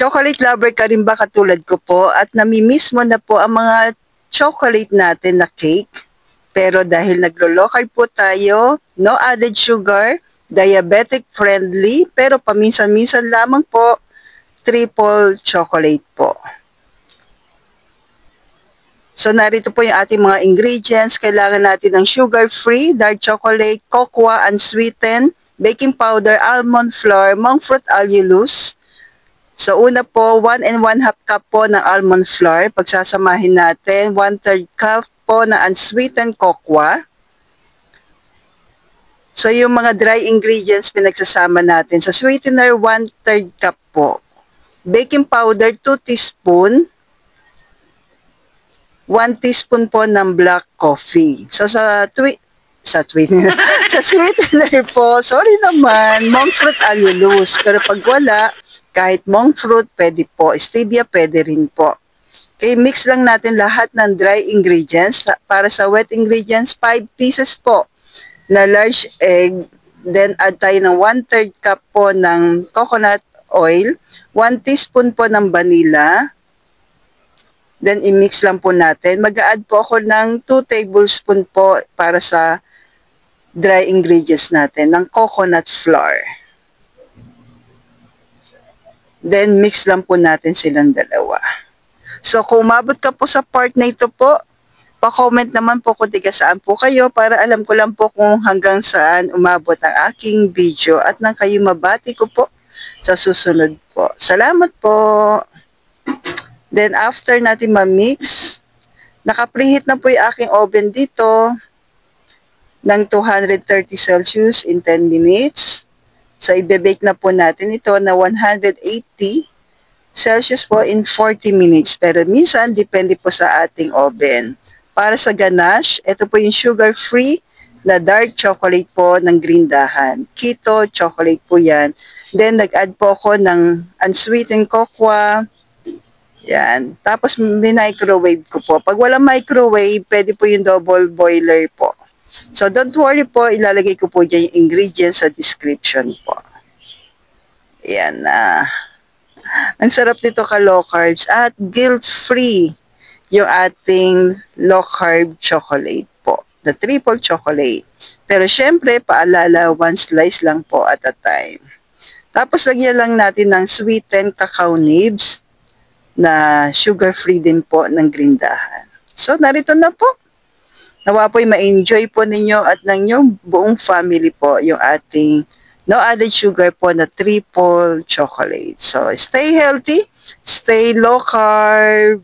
Chocolate lover ka rin ba katulad ko po at namimiss mo na po ang mga chocolate natin na cake? Pero dahil naglo-low-carb po tayo, no added sugar, diabetic friendly, pero paminsan-minsan lamang po, triple chocolate po. So narito po yung ating mga ingredients. Kailangan natin ng sugar-free, dark chocolate, cocoa unsweetened, baking powder, almond flour, monk fruit allulose. So una po, 1 1/2 cup po ng almond flour. Pagsasamahin natin, 1/3 cup po na unsweetened cocoa. So yung mga dry ingredients pinagsasama natin. Sa sweetener, 1/3 cup po. Baking powder, 2 teaspoon. 1 teaspoon po ng black coffee. So sa sweetener po, sorry naman, monk fruit allulose. Pero pag wala, kahit monk fruit, pwede po. Stevia, pwede rin po. Okay, mix lang natin lahat ng dry ingredients. Para sa wet ingredients, 5 pieces po na large egg. Then add tayo ng 1/3 cup po ng coconut oil. 1 teaspoon po ng vanilla. Then, i-mix lang po natin. Mag-a-add po ako ng 2 tablespoon po para sa dry ingredients natin ng coconut flour. Then, mix lang po natin silang dalawa. So, kung umabot ka po sa part na ito po, pa-comment naman po kung tiga saan po kayo para alam ko lang po kung hanggang saan umabot ang aking video at nang kayo mabati ko po sa susunod po. Salamat po! Then, after natin ma-mix, naka-preheat na po yung aking oven dito ng 230 Celsius in 10 minutes. So, ibe-bake na po natin ito na 180 Celsius po in 40 minutes. Pero minsan, depende po sa ating oven. Para sa ganache, ito po yung sugar-free na dark chocolate po ng Grindahan. Keto chocolate po yan. Then, nag-add po ako ng unsweetened cocoa. Yan. Tapos, microwave ko po. Pag walang microwave, pwede po yung double boiler po. So, don't worry po. Ilalagay ko po dyan yung ingredients sa description po. Yan na. Ang sarap nito ka low carbs at guilt-free yung ating low carb chocolate po. The triple chocolate. Pero syempre, paalala, 1 slice lang po at a time. Tapos, lagyan lang natin ng sweetened cacao nibs na sugar-free din po ng Grindahan. So, narito na po. Nawa po'y ma-enjoy po ninyo at ng inyong buong family po yung ating no added sugar po na triple chocolate. So, stay healthy, stay low carb.